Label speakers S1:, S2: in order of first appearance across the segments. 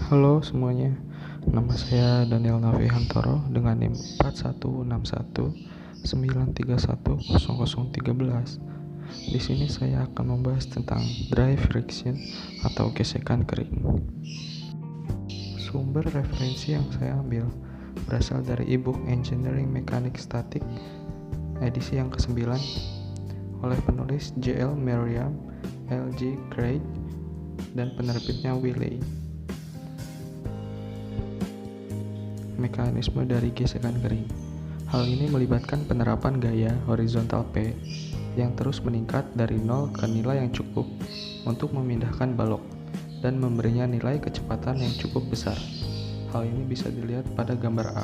S1: Halo semuanya, nama saya Daniel Navi Hantoro dengan NIM 416193100013. Di sini saya akan membahas tentang dry friction atau gesekan kering. Sumber referensi yang saya ambil berasal dari e-book Engineering Mechanics Static edisi yang ke-9 oleh penulis J.L. Merriam, L.G. Craig, dan penerbitnya Wiley. Mekanisme dari gesekan kering. Hal ini melibatkan penerapan gaya horizontal P yang terus meningkat dari 0 ke nilai yang cukup untuk memindahkan balok dan memberinya nilai kecepatan yang cukup besar. Hal ini bisa dilihat pada gambar A.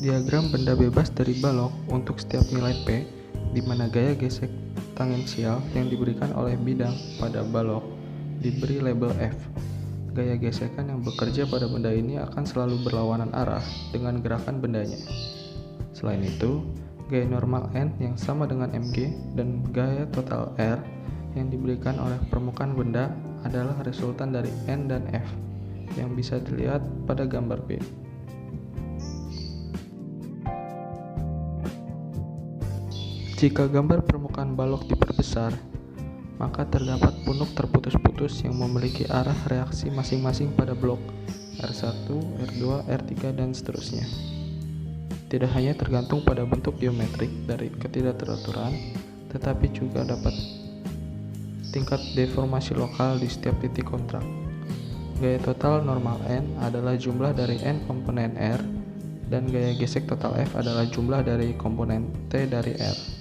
S1: Diagram benda bebas dari balok untuk setiap nilai P, di mana gaya gesek tangensial yang diberikan oleh bidang pada balok diberi label F. Gaya gesekan yang bekerja pada benda ini akan selalu berlawanan arah dengan gerakan bendanya. Selain itu, gaya normal N yang sama dengan mg dan gaya total R yang diberikan oleh permukaan benda adalah resultan dari N dan F yang bisa dilihat pada gambar B. Jika gambar permukaan balok diperbesar, maka terdapat punuk terputus-putus yang memiliki arah reaksi masing-masing pada blok R1, R2, R3, dan seterusnya. Tidak hanya tergantung pada bentuk geometrik dari ketidakteraturan, tetapi juga dapat tingkat deformasi lokal di setiap titik kontrak. Gaya total normal N adalah jumlah dari N komponen R, dan gaya gesek total F adalah jumlah dari komponen T dari R.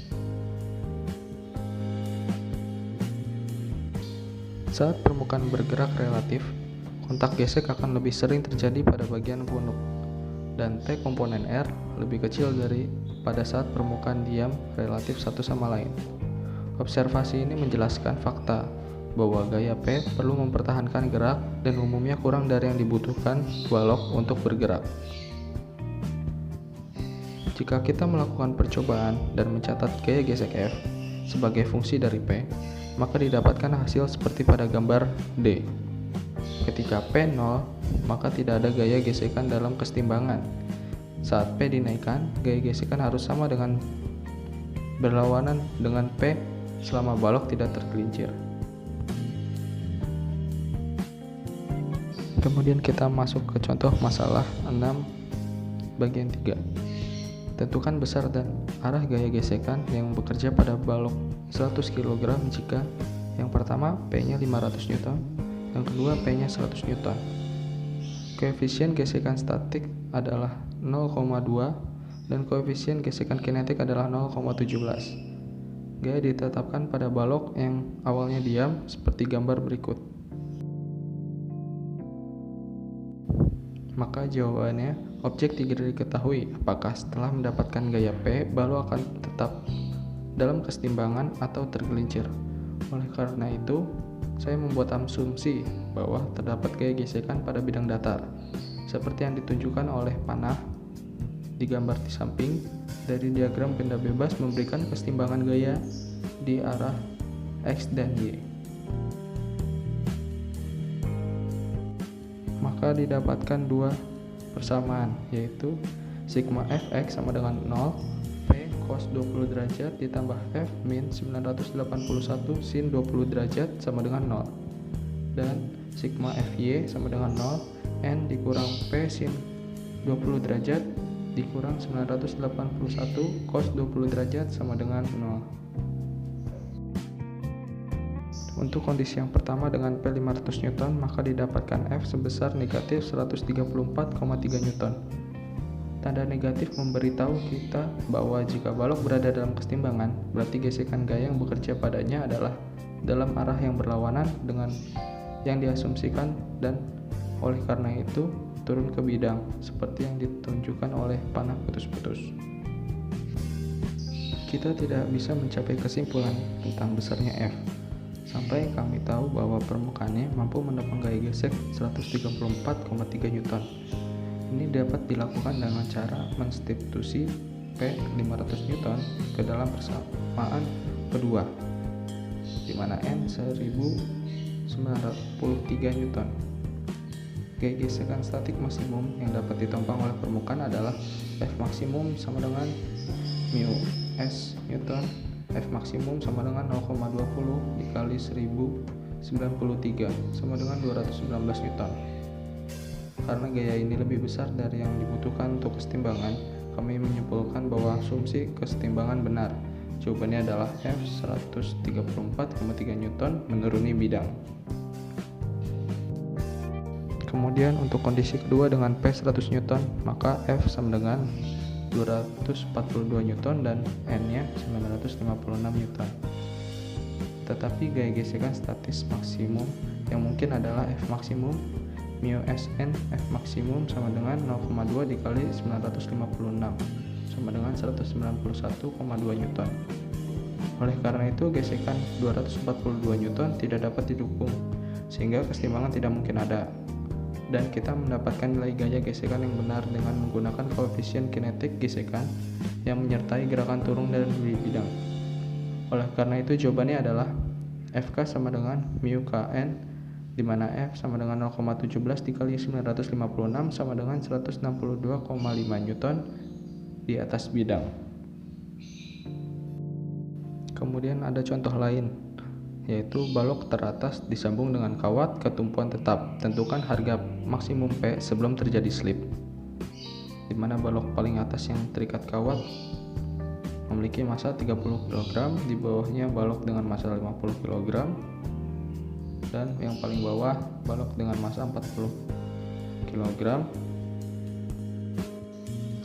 S1: Saat permukaan bergerak relatif, kontak gesek akan lebih sering terjadi pada bagian punuk, dan T komponen R lebih kecil dari pada saat permukaan diam relatif satu sama lain. Observasi ini menjelaskan fakta bahwa gaya P perlu mempertahankan gerak dan umumnya kurang dari yang dibutuhkan balok untuk bergerak. Jika kita melakukan percobaan dan mencatat gaya gesek F sebagai fungsi dari P, maka didapatkan hasil seperti pada gambar D. Ketika P 0, maka tidak ada gaya gesekan dalam kesetimbangan. Saat P dinaikkan, gaya gesekan harus sama dengan berlawanan dengan P selama balok tidak tergelincir. Kemudian kita masuk ke contoh masalah 6 bagian 3. Tentukan besar dan arah gaya gesekan yang bekerja pada balok 100 kg jika yang pertama P-nya 500 N, yang kedua P-nya 100 N. Koefisien gesekan statik adalah 0,2 dan koefisien gesekan kinetik adalah 0,17. Gaya ditetapkan pada balok yang awalnya diam seperti gambar berikut. Maka jawabannya, objek tidak diketahui apakah setelah mendapatkan gaya P, balok akan tetap dalam kesetimbangan atau tergelincir. Oleh karena itu, saya membuat asumsi bahwa terdapat gaya gesekan pada bidang datar, seperti yang ditunjukkan oleh panah di gambar di samping. Dari diagram benda bebas memberikan kesetimbangan gaya di arah X dan Y. Maka didapatkan dua persamaan, yaitu sigma fx sama dengan 0, P cos 20 derajat ditambah F min 981 sin 20 derajat sama dengan 0, dan sigma fy sama dengan 0, N dikurang P sin 20 derajat dikurang 981 cos 20 derajat sama dengan 0. Untuk kondisi yang pertama dengan P 500 N, maka didapatkan F sebesar negatif 134,3 N. Tanda negatif memberitahu kita bahwa jika balok berada dalam kesetimbangan, berarti gesekan gaya yang bekerja padanya adalah dalam arah yang berlawanan dengan yang diasumsikan, dan oleh karena itu turun ke bidang seperti yang ditunjukkan oleh panah putus-putus. Kita tidak bisa mencapai kesimpulan tentang besarnya F sampai kami tahu bahwa permukaannya mampu menopang gaya gesek 134,3 N. Ini dapat dilakukan dengan cara mensubstitusi P 500 N ke dalam persamaan kedua, di mana N 1981 93 Newton. Gaya gesekan statik maksimum yang dapat ditopang oleh permukaan adalah F maksimum sama dengan mu s Newton. F maksimum sama dengan 0,20 dikali 1093 sama dengan 219 Newton. Karena gaya ini lebih besar dari yang dibutuhkan untuk kesetimbangan, kami menyimpulkan bahwa asumsi kesetimbangan benar. Jawabannya adalah F 134,3 Newton menuruni bidang. Kemudian untuk kondisi kedua dengan P 100 Newton, maka F sama dengan 242 Newton dan N-nya 956 Newton. Tetapi gaya gesekan statis maksimum yang mungkin adalah F maksimum mu Sn F maksimum sama dengan 0,2 dikali 956 sama dengan 191,2 Newton. Oleh karena itu, gesekan 242 Newton tidak dapat didukung, sehingga kesetimbangan tidak mungkin ada. Dan kita mendapatkan nilai gaya gesekan yang benar dengan menggunakan koefisien kinetik gesekan yang menyertai gerakan turun dari bidang. Oleh karena itu, jawabannya adalah Fk sama dengan mu Kn, di mana F sama dengan 0,17 dikali 956 sama dengan 162,5 Newton di atas bidang. Kemudian ada contoh lain, yaitu balok teratas disambung dengan kawat ke tumpuan tetap. Tentukan harga maksimum P sebelum terjadi slip, di mana balok paling atas yang terikat kawat memiliki massa 30 kg, di bawahnya balok dengan massa 50 kg, dan yang paling bawah balok dengan massa 40 kg.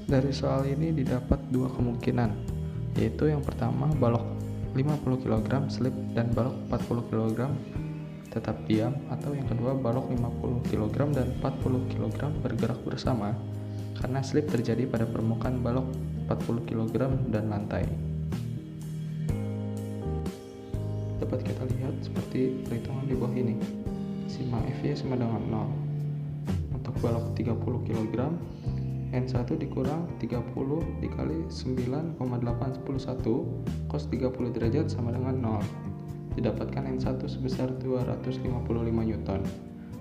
S1: Dari soal ini didapat dua kemungkinan, yaitu yang pertama balok 50 kg slip dan balok 40 kg tetap diam, atau yang kedua balok 50 kg dan 40 kg bergerak bersama karena slip terjadi pada permukaan balok 40 kg dan lantai. Dapat kita lihat seperti perhitungan di bawah ini. Sigma Fy sama dengan 0. Untuk balok 30 kg, N1 dikurang 30 dikali 9,811 cos 30 derajat sama dengan 0. Didapatkan N1 sebesar 255 Newton.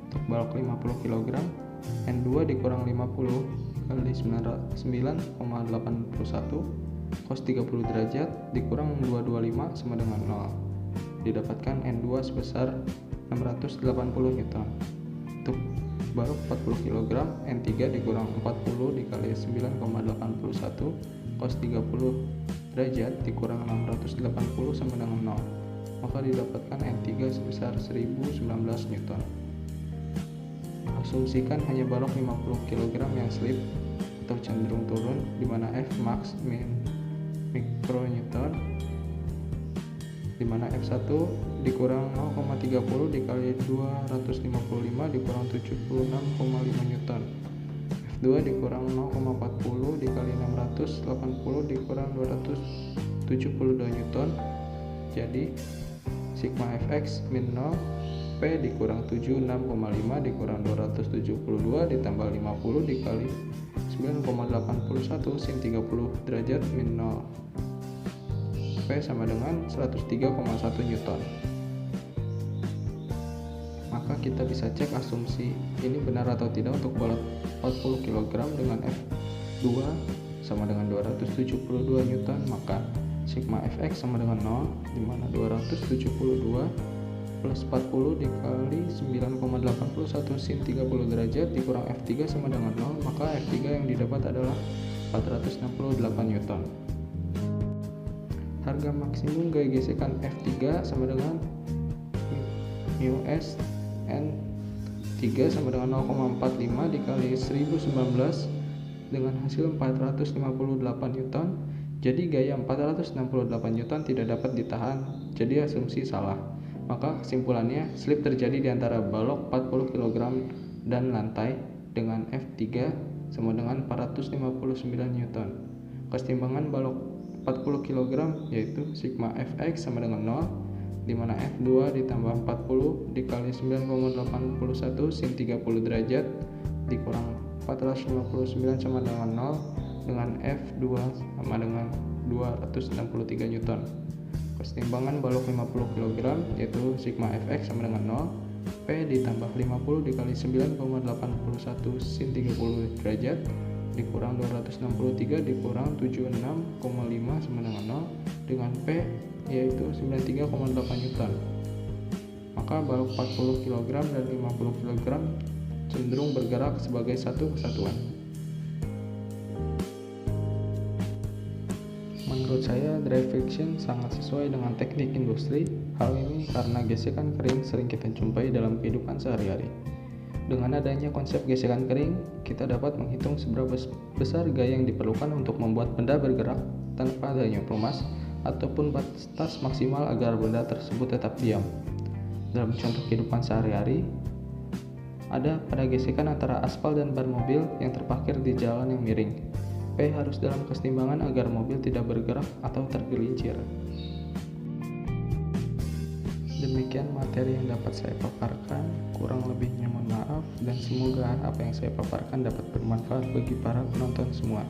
S1: Untuk balok 50 kg, N2 dikurang 50 kali 9,811 cos 30 derajat dikurang 225 sama dengan 0. Didapatkan N2 sebesar 680 Newton. Untuk balok 40 kg, N3 dikurang 40 dikali 9,81 cos 30 derajat dikurang 680 sama dengan 0. Maka didapatkan N3 sebesar 1019 Newton. Asumsikan hanya balok 50 kg yang slip atau cenderung turun, di mana F max min mikronewton, di mana F1 dikurang 0,30 dikali 255 dikurang 76,5 Newton. F2 dikurang 0,40 dikali 680 dikurang 272 Newton. Jadi sigma Fx min 0, P dikurang 76,5 dikurang 272 ditambah 50 dikali 9,81 sin 30 derajat min 0. P sama dengan 103,1 Newton. Maka kita bisa cek asumsi ini benar atau tidak untuk balok 40 kg dengan F2 sama dengan 272 Newton. Maka sigma Fx sama dengan 0, di mana 272 plus 40 dikali 9,81 sin 30 derajat dikurang F3 sama dengan 0. Maka F3 yang didapat adalah 468 Newton. Harga maksimum gaya gesekan F3 sama dengan mu s N3 sama dengan 0,45 dikali 1019 dengan hasil 458 Newton. Jadi gaya 468 Newton tidak dapat ditahan, jadi asumsi salah. Maka kesimpulannya, slip terjadi di antara balok 40 kg dan lantai dengan F3 sama dengan 459 Newton. Kesetimbangan balok 40 kg yaitu sigma Fx sama dengan 0, di mana F2 ditambah 40 dikali 9,81 sin 30 derajat dikurang 459 sama dengan 0, dengan F2 sama dengan 263 Newton. Kesetimbangan balok 50 kg yaitu sigma Fx sama dengan 0, ditambah 50 dikali 9,81 sin 30 derajat dikurang 263 dikurang 76,5 sama dengan 0 dengan P yaitu 93,8 Newton. Maka balok 40 kg dan 50 kg cenderung bergerak sebagai satu kesatuan. Menurut saya, dry friction sangat sesuai dengan teknik industri. Hal ini karena gesekan kering sering kita jumpai dalam kehidupan sehari-hari. Dengan adanya konsep gesekan kering, kita dapat menghitung seberapa besar gaya yang diperlukan untuk membuat benda bergerak tanpa adanya pelumas ataupun batas maksimal agar benda tersebut tetap diam. Dalam contoh kehidupan sehari-hari, ada pada gesekan antara aspal dan ban mobil yang terparkir di jalan yang miring. P harus dalam keseimbangan agar mobil tidak bergerak atau tergelincir. Demikian materi yang dapat saya paparkan, kurang lebihnya mohon maaf, dan semoga apa yang saya paparkan dapat bermanfaat bagi para penonton semua.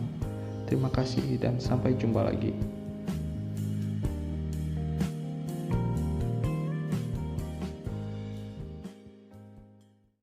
S1: Terima kasih dan sampai jumpa lagi.